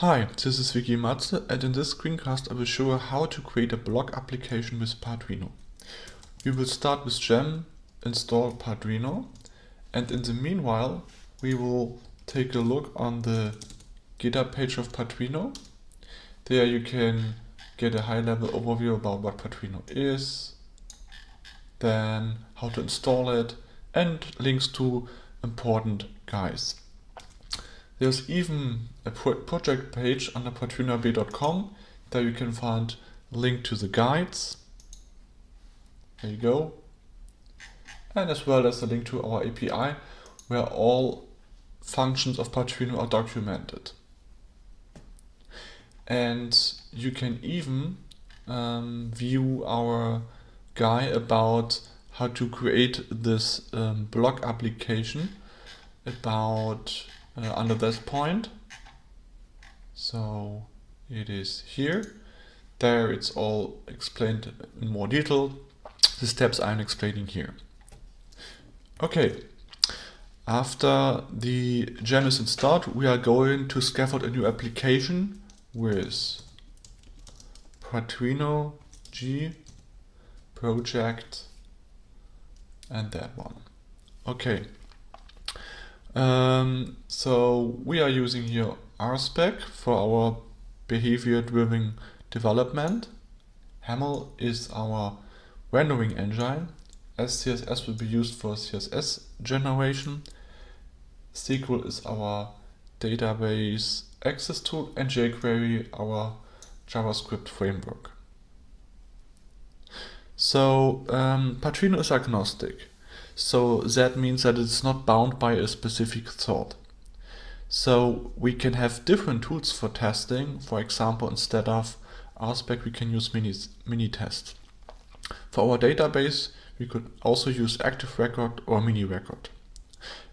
Hi, this is Vicky Matze, and in this screencast I will show you how to create a blog application with Padrino. We will start with gem install Padrino, and in the meanwhile we will take a look on the GitHub page of Padrino. There you can get a high-level overview about what Padrino is, then how to install it, and links to important guides. There's even a project page under padrinob.com. There you can find a link to the guides. There you go. And as well as a link to our API, where all functions of Padrino are documented. And you can even view our guide about how to create this blog application about under this point. So it is here. There it's all explained in more detail. The steps I'm explaining here. Okay, after the gem is installed, we are going to scaffold a new application with Padrino G project and that one. Okay. So we are using here RSpec for our behavior-driven development. Haml is our rendering engine. SCSS will be used for CSS generation. SQL is our database access tool, and jQuery our JavaScript framework. So Padrino is agnostic. So that means that it's not bound by a specific thought. So we can have different tools for testing. For example, instead of RSpec, we can use Minitest. For our database, we could also use Active Record or Mini Record.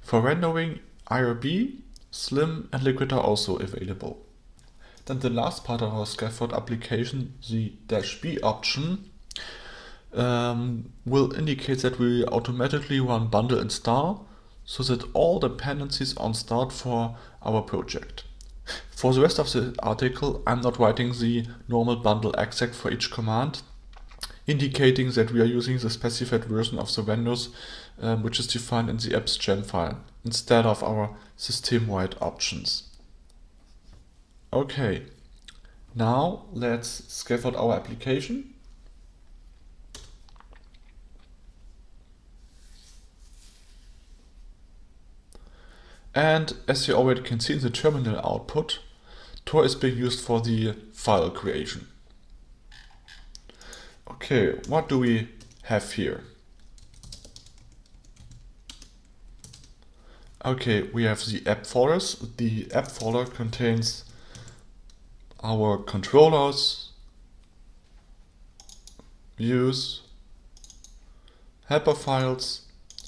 For rendering, IRB, Slim, and Liquid are also available. Then the last part of our scaffold application, the -b option, will indicate that we automatically run bundle and star, so that all dependencies on start for our project. For the rest of the article, I'm not writing the normal bundle exec for each command, indicating that we are using the specified version of the Windows, which is defined in the apps gem file, instead of our system-wide options. Okay, now let's scaffold our application. And as you already can see in the terminal output, Tor is being used for the file creation. Okay, what do we have here? Okay, we have the app folders. The app folder contains our controllers, views, helper files,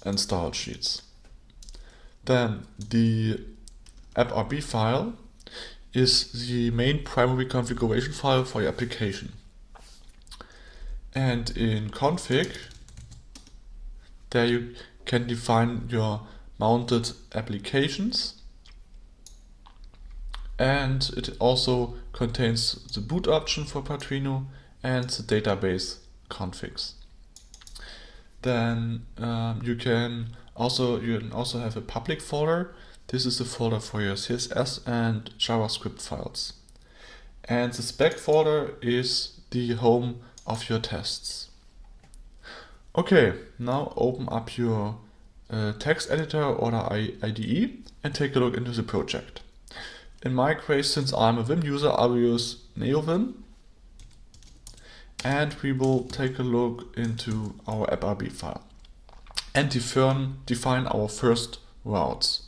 and style sheets. Then the app.rb file is the main primary configuration file for your application. And in config, there you can define your mounted applications. And it also contains the boot option for Padrino and the database configs. Then you can also have a public folder. This is the folder for your CSS and JavaScript files. And the spec folder is the home of your tests. Okay, now open up your text editor or IDE and take a look into the project. In my case, since I'm a Vim user, I will use NeoVim. And we will take a look into our app.rb file and define our first routes.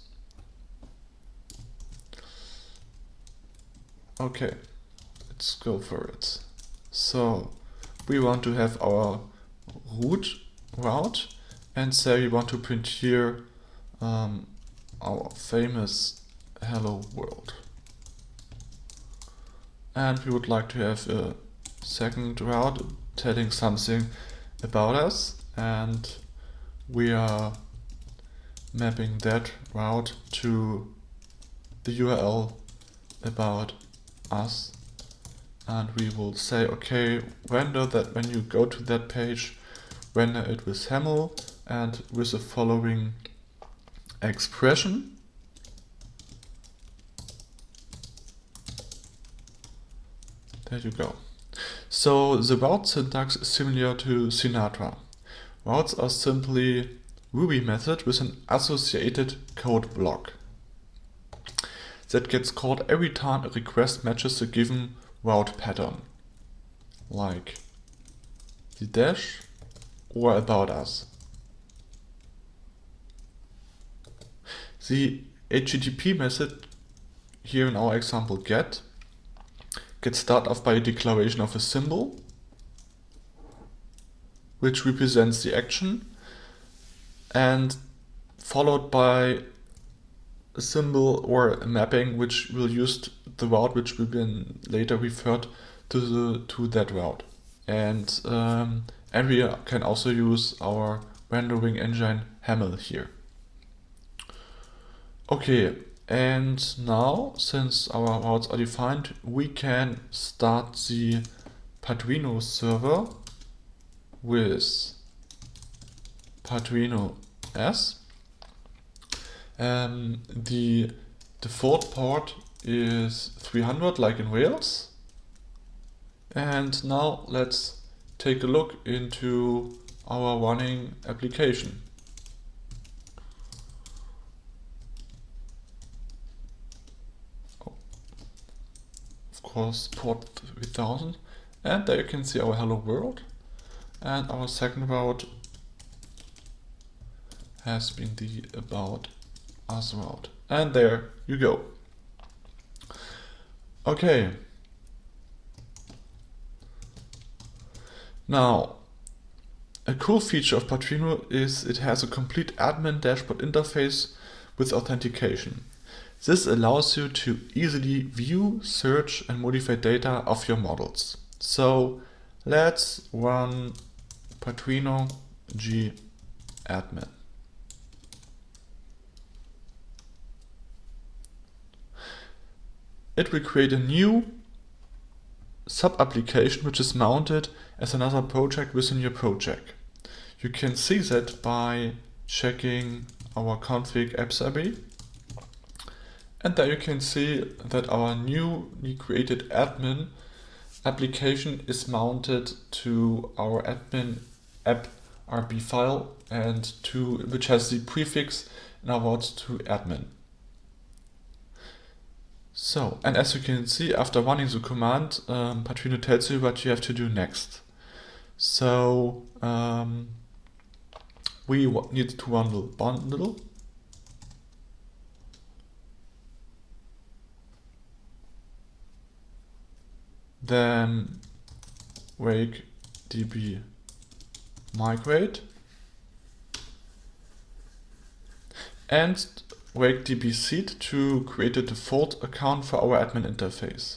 Okay, let's go for it. So we want to have our root route, and say we want to print here our famous hello world. And we would like to have a second route telling something about us, and we are mapping that route to the URL about us, and we will say, okay, render that when you go to that page, render it with Hamel and with the following expression. There you go. So the route syntax is similar to Sinatra. Routes are simply Ruby method with an associated code block that gets called every time a request matches a given route pattern, like the dash or about us. The HTTP method here in our example gets started off by a declaration of a symbol which represents the action, and followed by a symbol or a mapping which will use the route which will be later referred to that route. And we can also use our rendering engine Hamel here. Okay, and now, since our routes are defined, we can start the Padrino server with Padrino S. The default port is 300 like in Rails. And now let's take a look into our running application. Of course, port 3000, and there you can see our hello world, and our second route has been the about us route, and there you go. Okay, now a cool feature of Padrino is it has a complete admin dashboard interface with authentication. This allows you to easily view, search and modify data of your models. So let's run Padrino g admin. It will create a new sub-application which is mounted as another project within your project. You can see that by checking our config apps.rb. And there you can see that our newly created admin application is mounted to our admin app.rb file and which has the prefix in our routes to admin. So, and as you can see, after running the command, Padrino tells you what you have to do next. So we need to run the bundle. Then wake db migrate and wake db seed to create a default account for our admin interface.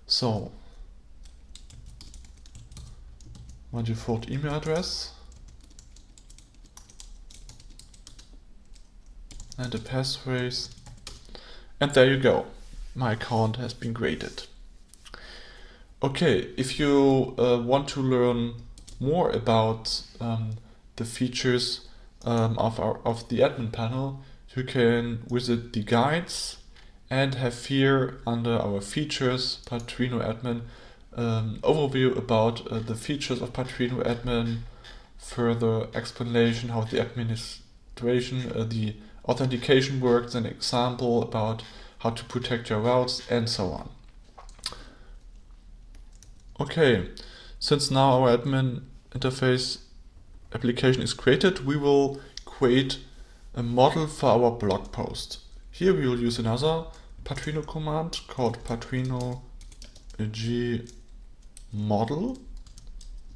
So my default email address and a passphrase, and there you go. My account has been created. Okay, if you want to learn more about the features of the admin panel, you can visit the guides and have here under our features Padrino admin overview about the features of Padrino admin, further explanation how the administration, the authentication works, an example about how to protect your routes, and so on. Okay, since now our admin interface application is created, we will create a model for our blog post. Here we will use another Padrino command called Padrino g model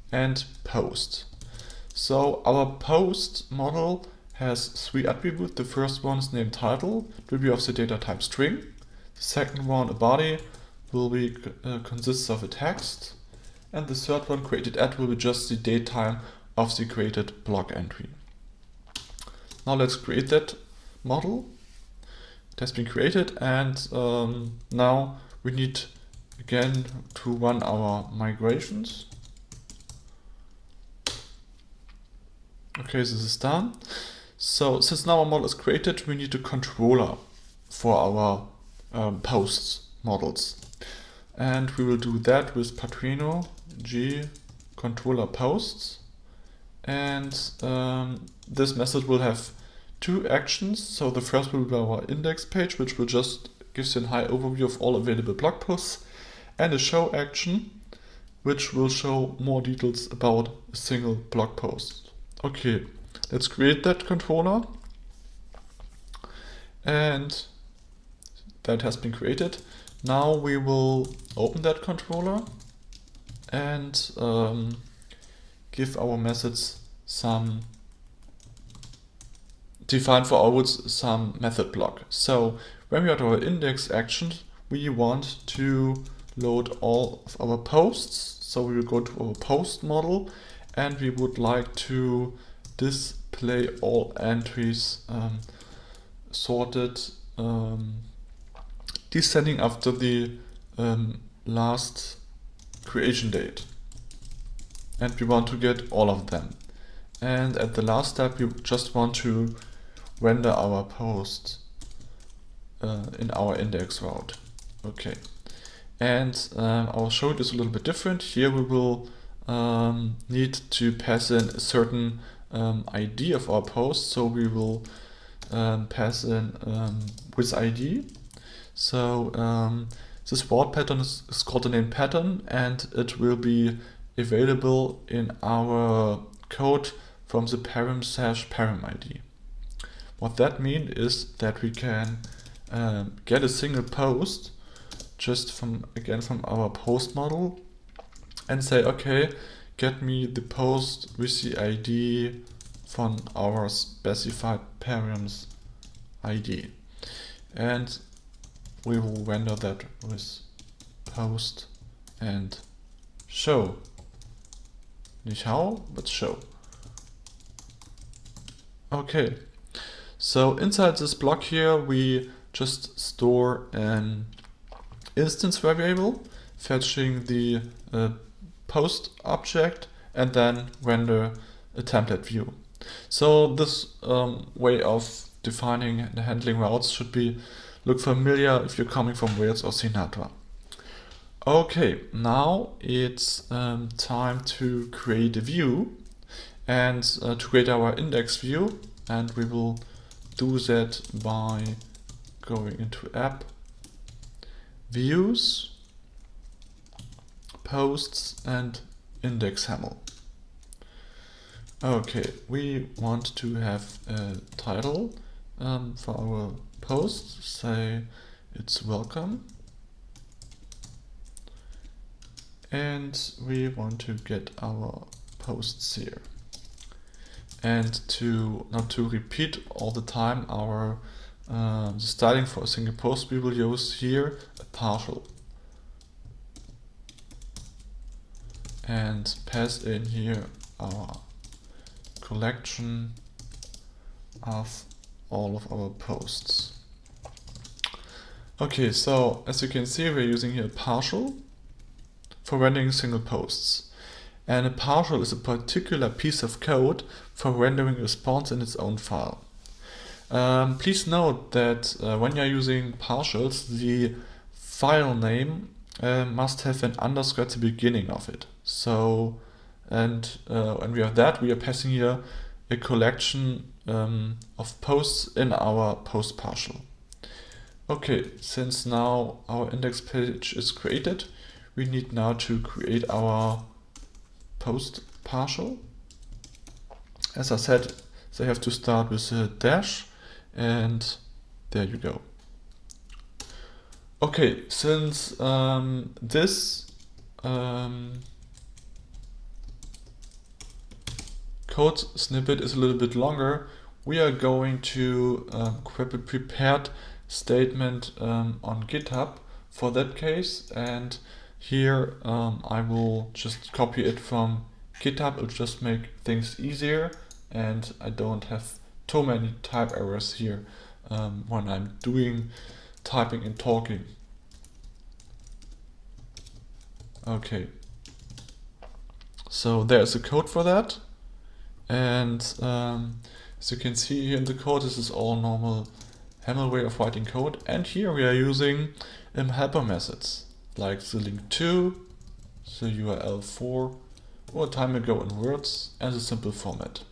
and post. So our post model has three attributes. The first one is named title, will be of the data type string. The second one, a body, will be consists of a text, and the third one, created at, will be just the date time of the created blog entry. Now let's create that model. It has been created, and now we need again to run our migrations. Okay, this is done. So since now our model is created, we need a controller for our posts models. And we will do that with Padrino g controller posts. And this method will have two actions. So the first will be our index page, which will just give you a high overview of all available blog posts, and a show action, which will show more details about a single blog post. Okay, let's create that controller. And that has been created. Now we will open that controller and give our methods define for outputs some method block. So when we are at our index actions, we want to load all of our posts. So we will go to our post model, and we would like to display all entries sorted descending after the last creation date. And we want to get all of them. And at the last step, we just want to render our post in our index route. Okay. And I'll show it is a little bit different. Here we will need to pass in a certain ID of our post. So we will pass in with ID. So this word pattern is called the name pattern, and it will be available in our code from the param/param ID. What that means is that we can get a single post just from our post model and say, okay, get me the post with the ID from our specified params ID. And we will render that with post and show. Nicht how, but show. Okay, so inside this block here, we just store an instance variable fetching the post object and then render a template view. So this way of defining and handling routes should look familiar if you're coming from Rails or Sinatra. Okay, now it's time to create a view and to create our index view, and we will do that by going into app, views, posts, and index handle. Okay, we want to have a title for our post, say it's welcome. And we want to get our posts here. And not to repeat all the time our the styling for a single post, we will use here a partial. And pass in here our collection of all of our posts. Okay, so as you can see, we're using here a partial for rendering single posts. And a partial is a particular piece of code for rendering a response in its own file. Please note that when you're using partials, the file name must have an underscore at the beginning of it. So, and when we have that, we are passing here a collection of posts in our post partial. Okay, since now our index page is created, we need now to create our post partial. As I said, they have to start with a dash, and there you go. Okay, since this code snippet is a little bit longer, we are going to grab a prepared statement on GitHub for that case, and here I will just copy it from GitHub. It'll just make things easier, and I don't have too many type errors here when I'm doing typing and talking. Okay, so there's a code for that, and as you can see here in the code, this is all normal Haml way of writing code, and here we are using helper methods like the link to, the URL for, or time ago in words, and the simple format.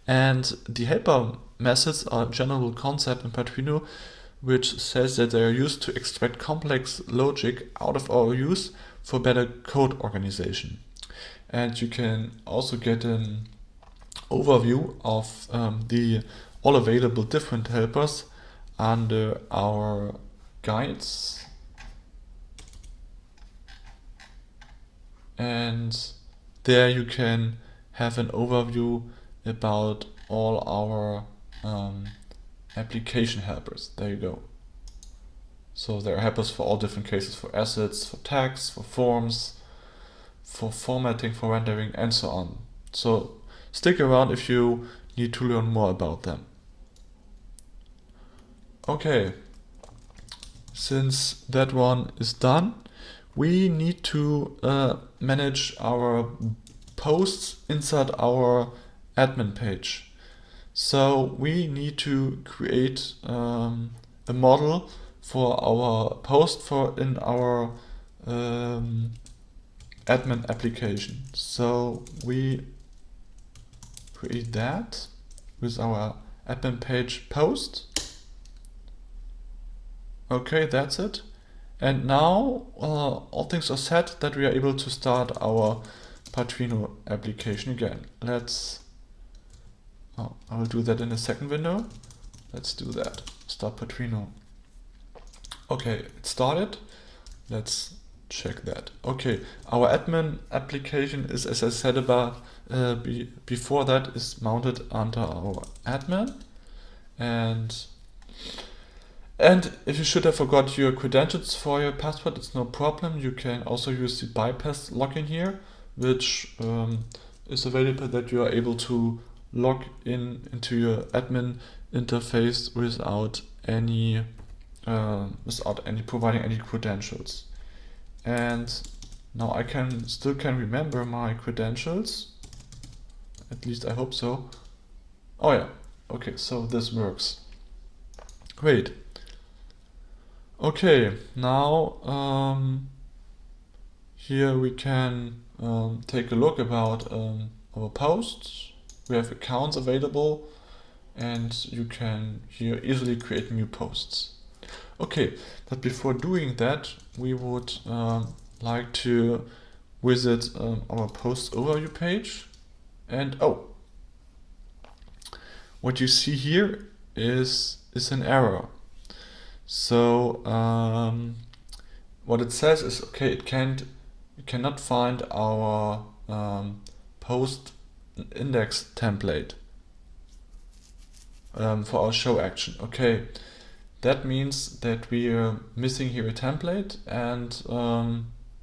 And the helper methods are a general concept in Padrino which says that they are used to extract complex logic out of our use for better code organization. And you can also get an overview of the all available different helpers under our guides. And there you can have an overview about all our application helpers. There you go. So there are helpers for all different cases, for assets, for tags, for forms, for formatting, for rendering, and so on. So stick around if you need to learn more about them. Okay, since that one is done, we need to manage our posts inside our admin page. So we need to create a model for our post in our admin application. So we create that with our admin page post. Okay, that's it. And now all things are set that we are able to start our Padrino application again. I will do that in a second window. Let's do that. Start Padrino. Okay, it started. Let's check that. Okay, our admin application is, as I said about before that, is mounted under our admin. And if you should have forgot your credentials for your password, it's no problem. You can also use the bypass login here, which is available that you are able to log into your admin interface without any providing any credentials. And now I still can remember my credentials. At least I hope so. Oh yeah. Okay, so this works. Great. Okay, now here we can take a look about our posts. We have accounts available, and you can here easily create new posts. Okay, but before doing that, we would like to visit our post overview page. And what you see here is an error. So what it says is, okay, it cannot find our post index template for our show action. Okay, that means that we are missing here a template, and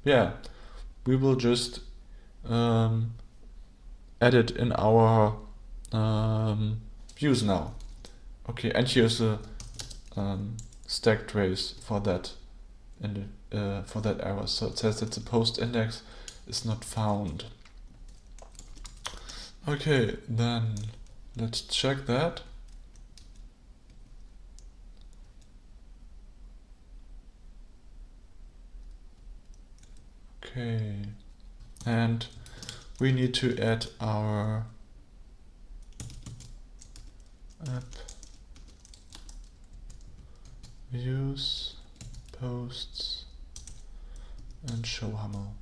yeah, we will just add it in our views now. Okay, and here's a stack trace for that for that error. So it says that the post index is not found. Okay, then let's check that. Okay, and we need to add our app views, posts, and show Haml.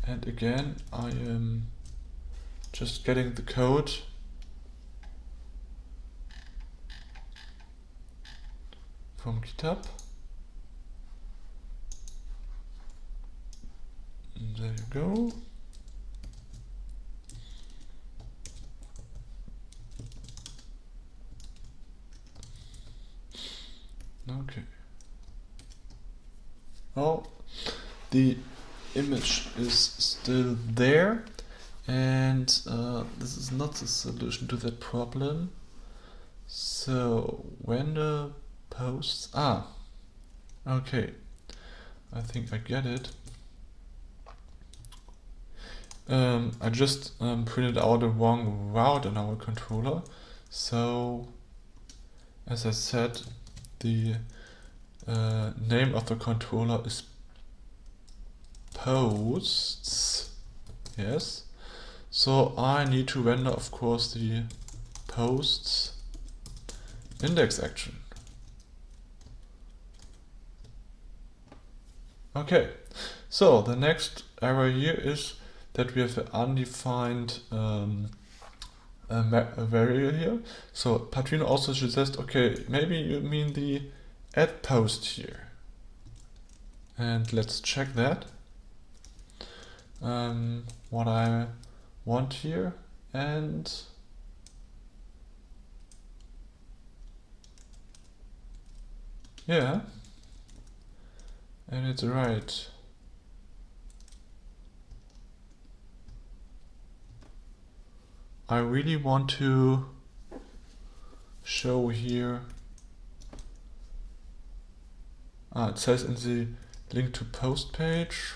And again, I am just getting the code from GitHub. And there you go. Okay. Oh, the image is still there, and this is not the solution to that problem. So vendor posts, okay, I think I get it. I just printed out a wrong route in our controller. So as I said, the name of the controller is posts. Yes. So I need to render, of course, the posts index action. Okay. So the next error here is that we have an undefined a variable here. So Padrino also suggests, okay, maybe you mean the add post here. And let's check that. What I want here, and yeah, and it's right. I really want to show here, it says in the link to post page.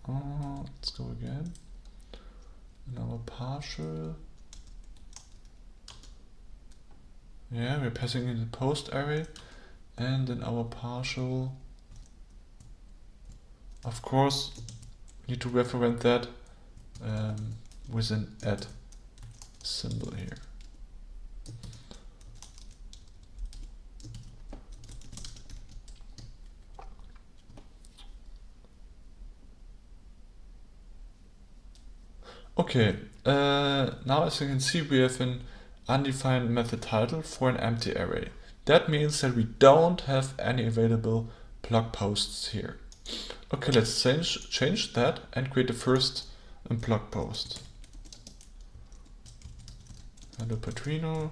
Let's go again. In our partial. Yeah, we're passing in the post array, and in our partial, of course, need to reference that with an add symbol here. Okay, now as you can see, we have an undefined method title for an empty array. That means that we don't have any available blog posts here. Okay, let's change that and create the first blog post. Hello Padrino,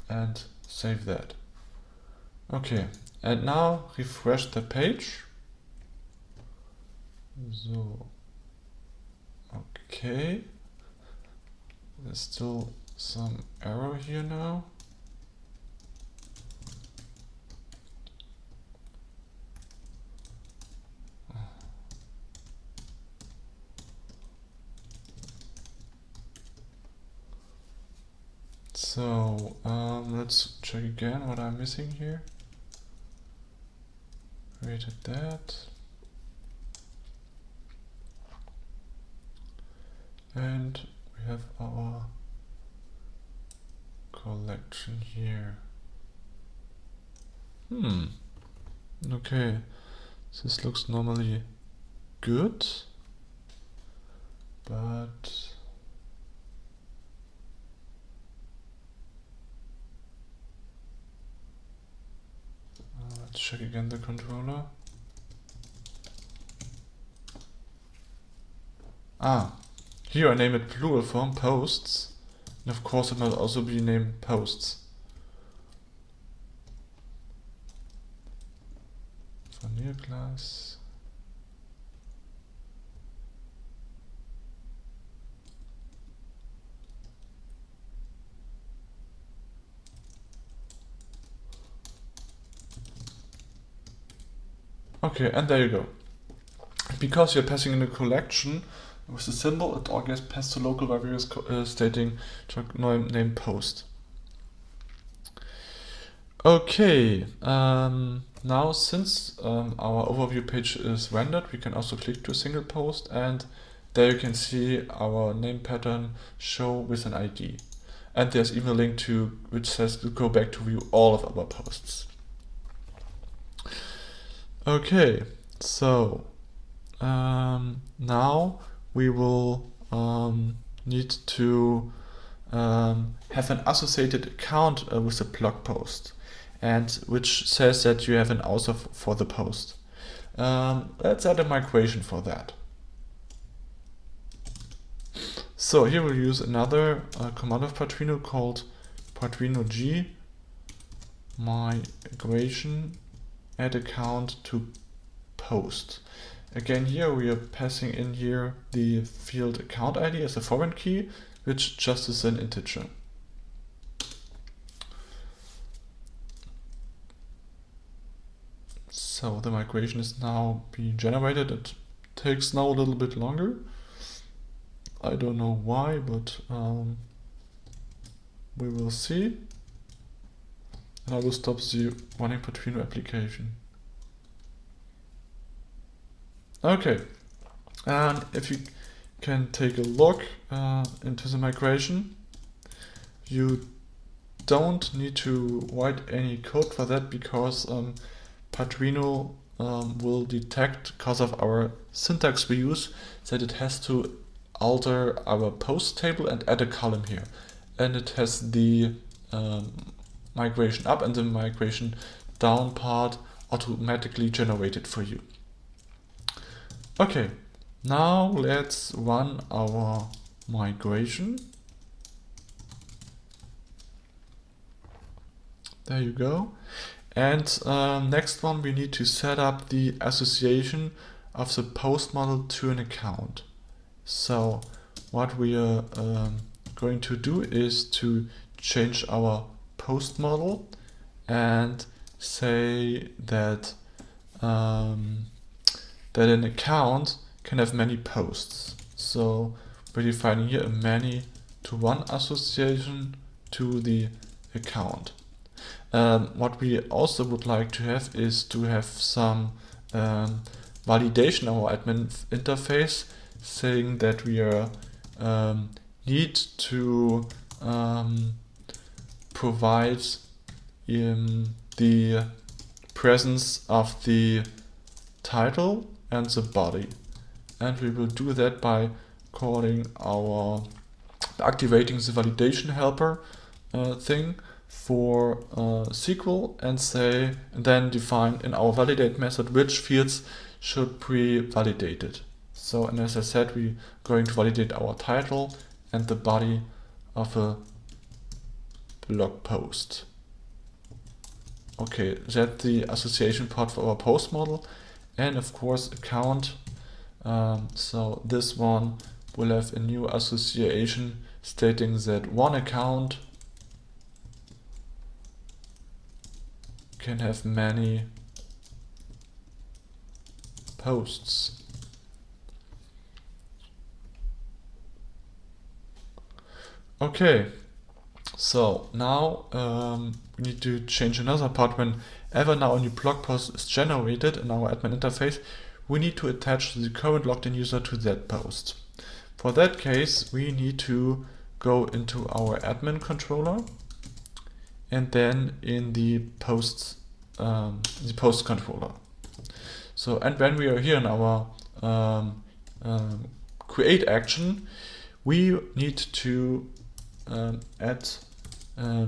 and save that. Okay, and now refresh the page. So, okay, there's still some error here now. So let's check again what I'm missing here. Created that. And we have our collection here. Okay, this looks normally good, but let's check again the controller. Here I name it plural form posts, and of course it must also be named posts. Vanilla class. Okay, and there you go. Because you're passing in a collection with the symbol, it all gets passed to local variables stating name post. Okay, now since our overview page is rendered, we can also click to a single post, and there you can see our name pattern show with an ID. And there's even a link to which says to go back to view all of our posts. Okay, so now we will need to have an associated account with the blog post, and which says that you have an author for the post. Let's add a migration for that. So here we'll use another command of Padrino called Padrino G migration add account to post. Again, here we are passing in here the field account ID as a foreign key, which just is an integer. So the migration is now being generated. It takes now a little bit longer. I don't know why, but we will see. And I will stop the running Padrino application. Okay, and if you can take a look into the migration, you don't need to write any code for that because Padrino will detect, because of our syntax we use, that it has to alter our post table and add a column here. And it has the migration up and the migration down part automatically generated for you. Okay, now let's run our migration. There you go. And next one, we need to set up the association of the post model to an account. So what we are going to do is to change our post model and say that that an account can have many posts. So we're defining here a many to one association to the account. What we also would like to have is to have some validation of our admin interface, saying that we are need to provide the presence of the title and the body, and we will do that by calling activating the validation helper thing for SQL, and then define in our validate method which fields should be validated. So, and as I said, we're going to validate our title and the body of a blog post. Okay, that's the association part for our post model. And of course account, so this one will have a new association stating that one account can have many posts. Okay, so now we need to change another part. Whenever now a new blog post is generated in our admin interface, we need to attach the current logged in user to that post. For that case, we need to go into our admin controller and then in the post controller. So, and when we are here in our create action, we need to add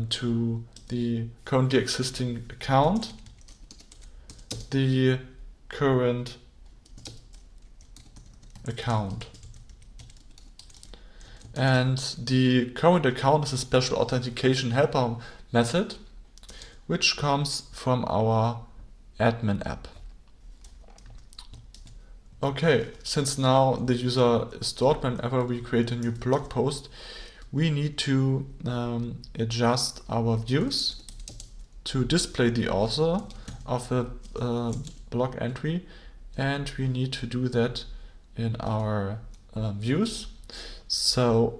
to the currently existing account the current account. And the current account is a special authentication helper method which comes from our admin app. Okay, since now the user is stored whenever we create a new blog post, we need to adjust our views to display the author of a blog entry, and we need to do that in our views. So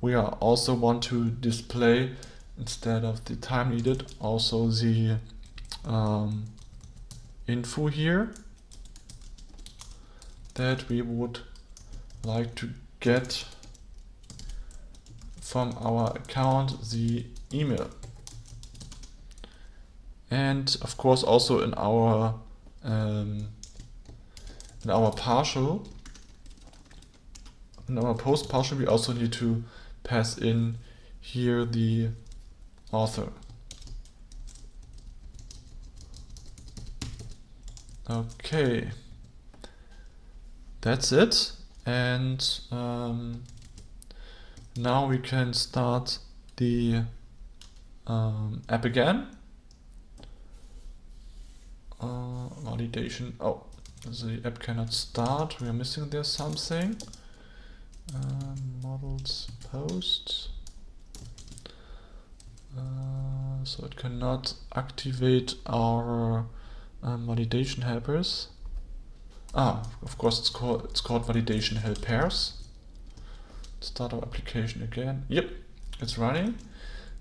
we are also want to display, instead of the time needed, also the info here that we would like to get from our account, the email. And of course also in our partial, in our post partial, we also need to pass in here the author. Okay, that's it. And now we can start the app again. Validation. Oh, the app cannot start. We are missing there something. Models post. So it cannot activate our validation helpers. Of course it's called validation helpers. Start our application again. Yep, it's running.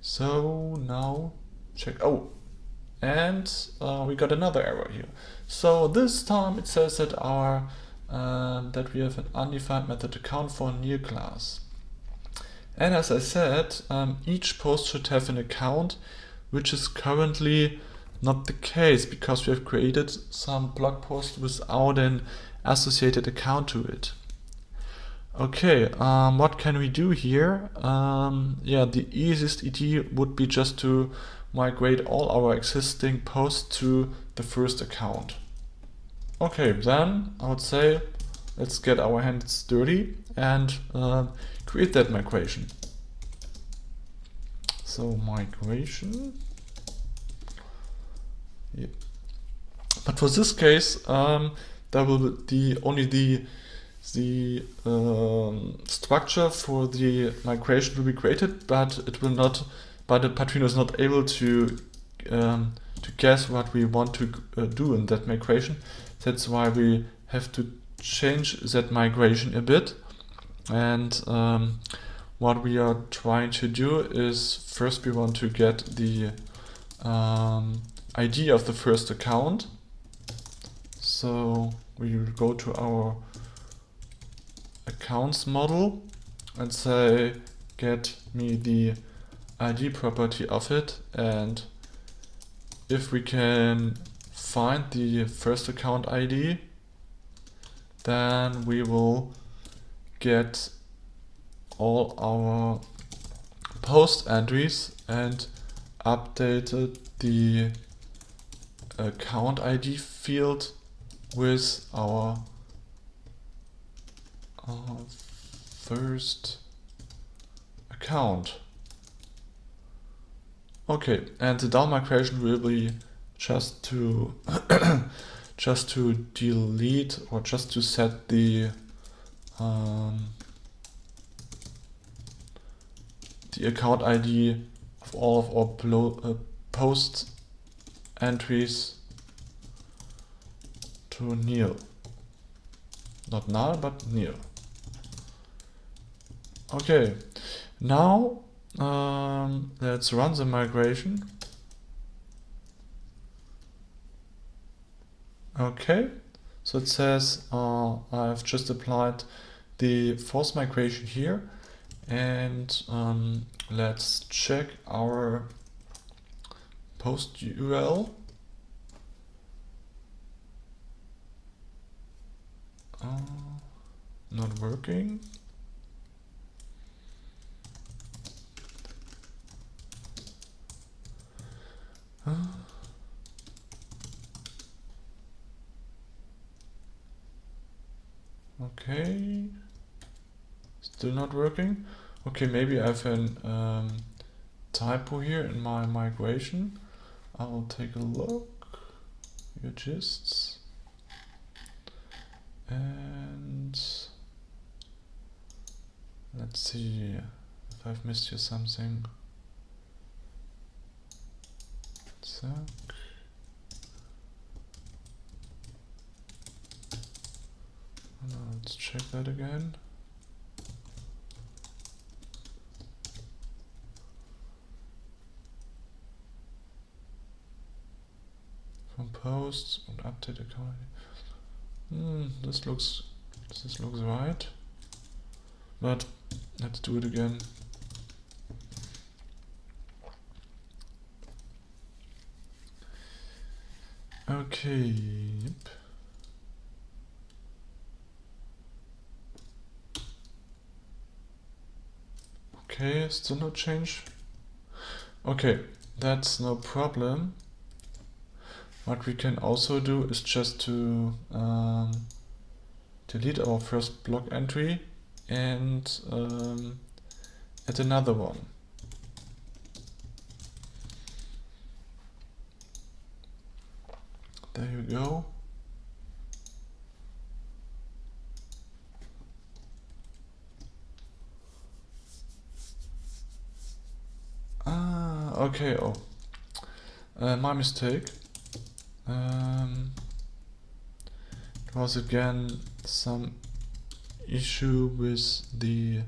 So now check. Oh, and we got another error here. So this time it says that that we have an undefined method account for a new class. And as I said, each post should have an account, which is currently not the case because we have created some blog post without an associated account to it. Okay, what can we do here? Yeah, the easiest idea would be just to migrate all our existing posts to the first account. Okay, then I would say let's get our hands dirty and create that migration. So migration. Yep. But for this case, there will be only the structure for the migration will be created, but it will not. But the Padrino is not able to guess what we want to do in that migration. That's why we have to change that migration a bit. And what we are trying to do is first we want to get the ID of the first account. So we will go to our accounts model and say get me the ID property of it, and if we can find the first account ID, then we will get all our post entries and updated the account ID field with our first account. Okay, and the down migration will be just to delete or just to set the account ID of all of our post entries to nil. Not null, but nil. Okay, now let's run the migration. Okay, so it says I've just applied the force migration here, and let's check our post URL. Not working. Okay, still not working. Okay, maybe I have a typo here in my migration. I will take a look. Your gists. And let's see if I've missed here something. Zack. Let's check that again. From posts and update account. This looks right. But let's do it again. Okay, yep. Okay, still no change. Okay, that's no problem. What we can also do is just to delete our first block entry and add another one. There you go. Okay, my mistake. It was again some issue with the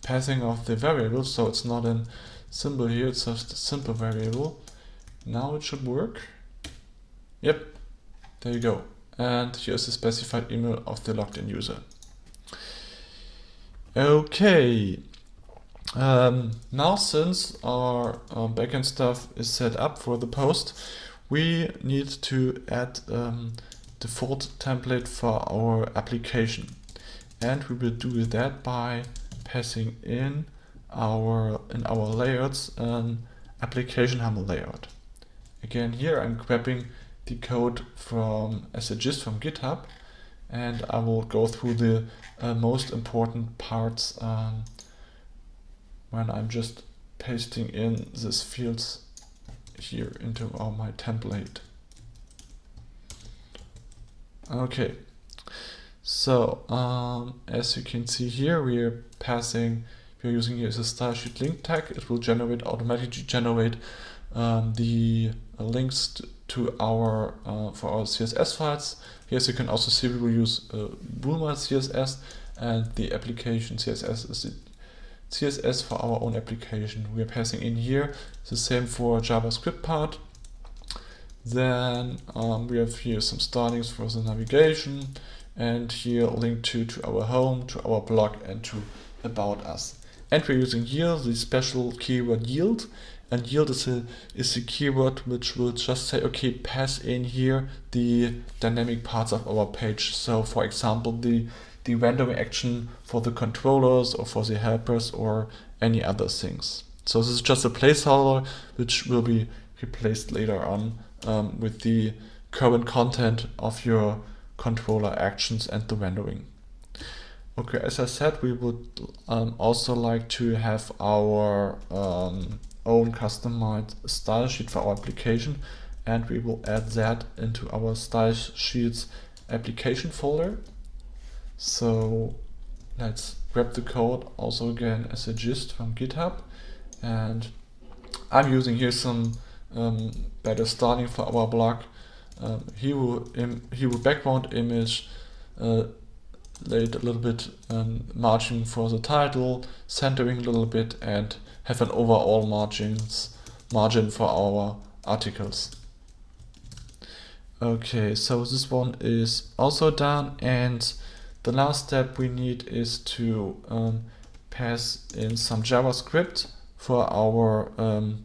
passing of the variable, so it's not a symbol here, it's just a simple variable. Now it should work. Yep, there you go. And here's the specified email of the logged in user. Okay, now since our backend stuff is set up for the post, we need to add default template for our application. And we will do that by passing in our layouts an application HAML layout. Again, here I'm grabbing the code as a gist from GitHub, and I will go through the most important parts when I'm just pasting in these fields here into my template. Okay, so as you can see here, we're using here as a style sheet link tag. It will automatically generate the links to our for our CSS files. Here, as you can also see, we will use Bulma CSS, and the application CSS is the CSS for our own application. We are passing in here the same for JavaScript part. Then we have here some startings for the navigation, and here a link to our home, to our blog, and to about us. And we're using here the special keyword yield. And yield is a keyword which will just say, okay, pass in here the dynamic parts of our page. So for example, the rendering action for the controllers or for the helpers or any other things. So this is just a placeholder which will be replaced later on with the current content of your controller actions and the rendering. Okay, as I said, we would also like to have our own customized style sheet for our application, and we will add that into our style sheets application folder. So let's grab the code also again as a gist from GitHub, and I'm using here some better starting for our blog. Hero background image, laid a little bit margin for the title, centering a little bit, and have an overall margin for our articles. Okay, so this one is also done, and the last step we need is to pass in some JavaScript for our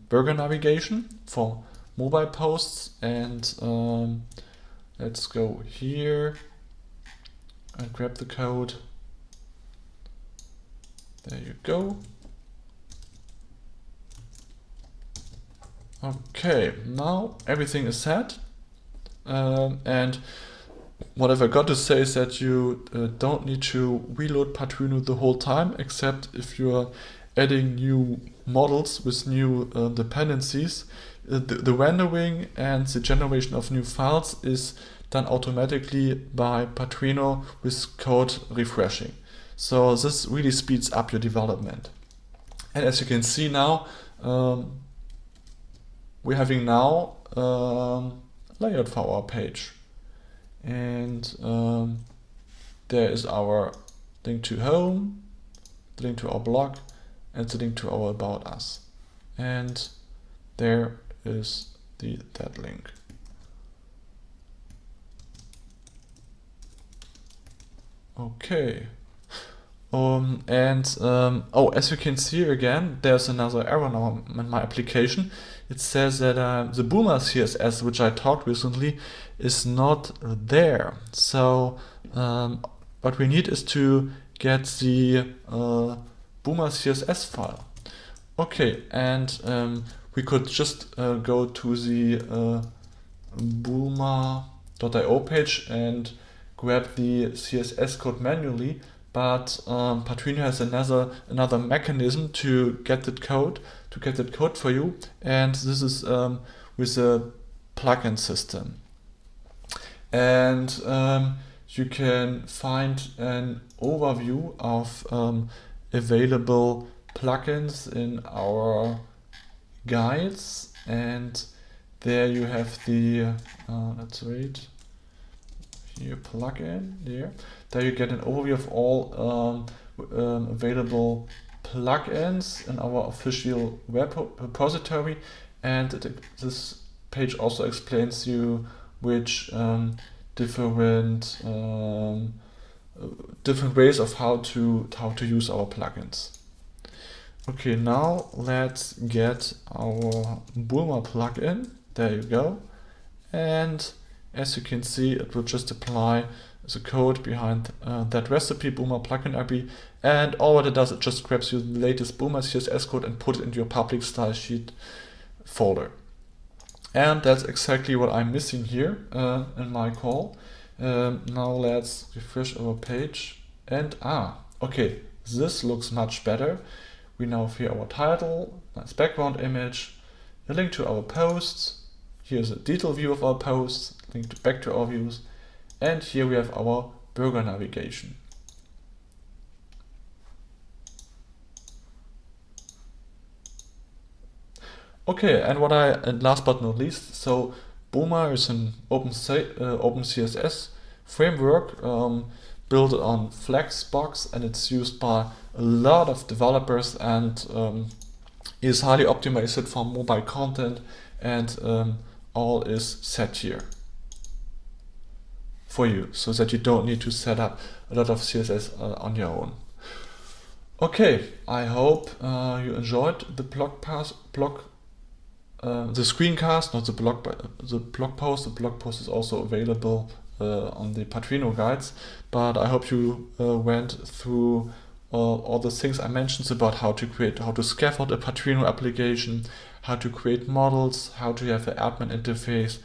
burger navigation for mobile posts. And let's go here and grab the code. There you go. Okay, now everything is set. And what I forgot to say is that you don't need to reload Padrino the whole time, except if you are adding new models with new dependencies. The rendering and the generation of new files is done automatically by Padrino with code refreshing. So this really speeds up your development. And as you can see now, we're having now layout for our page. And there is our link to home, the link to our blog, and the link to our about us. And there is that link. Okay. As you can see again, there's another error now in my application. It says that the Boomer CSS, which I taught recently, is not there. So what we need is to get the Boomer CSS file. Okay, and we could just go to the boomer.io page and grab the CSS code manually. But Padrino has another mechanism to get that code for you, and this is with a plugin system. And you can find an overview of available plugins in our guides, and there you have the let's wait here, plugin there you get an overview of all available plugins in our official web repository, and this page also explains you which different ways of how to use our plugins. Okay, now let's get our Bulma plugin. There you go. And as you can see, it will just apply the code behind that recipe Bulma plugin IP. And all what it does, it just grabs you the latest Bulma CSS code and put it into your public style sheet folder. And that's exactly what I'm missing here in my call. Now let's refresh our page. And okay, this looks much better. We now have here our title, nice background image, a link to our posts. Here's a detailed view of our posts, link back to our views, and here we have our burger navigation. Okay, and last but not least, so Bulma is an open CSS framework built on Flexbox, and it's used by a lot of developers, and is highly optimized for mobile content, and all is set here for you, so that you don't need to set up a lot of CSS on your own. Okay, I hope you enjoyed the the screencast, not the blog post. The blog post is also available on the Padrino guides, but I hope you went through all the things I mentioned about how to scaffold a Padrino application, how to create models, how to have an admin interface,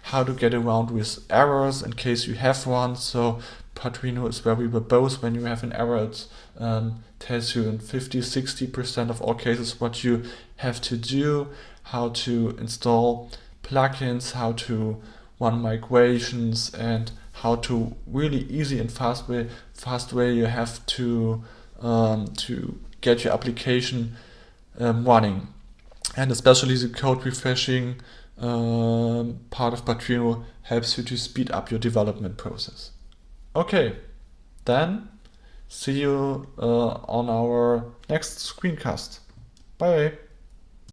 how to get around with errors in case you have one. So Padrino is very verbose. When you have an error, it tells you in 50-60% of all cases what you have to do, how to install plugins, how to run migrations, and how to really easy and fast way you have to get your application running. And especially the code refreshing part of Padrino helps you to speed up your development process. Okay, then see you on our next screencast. Bye.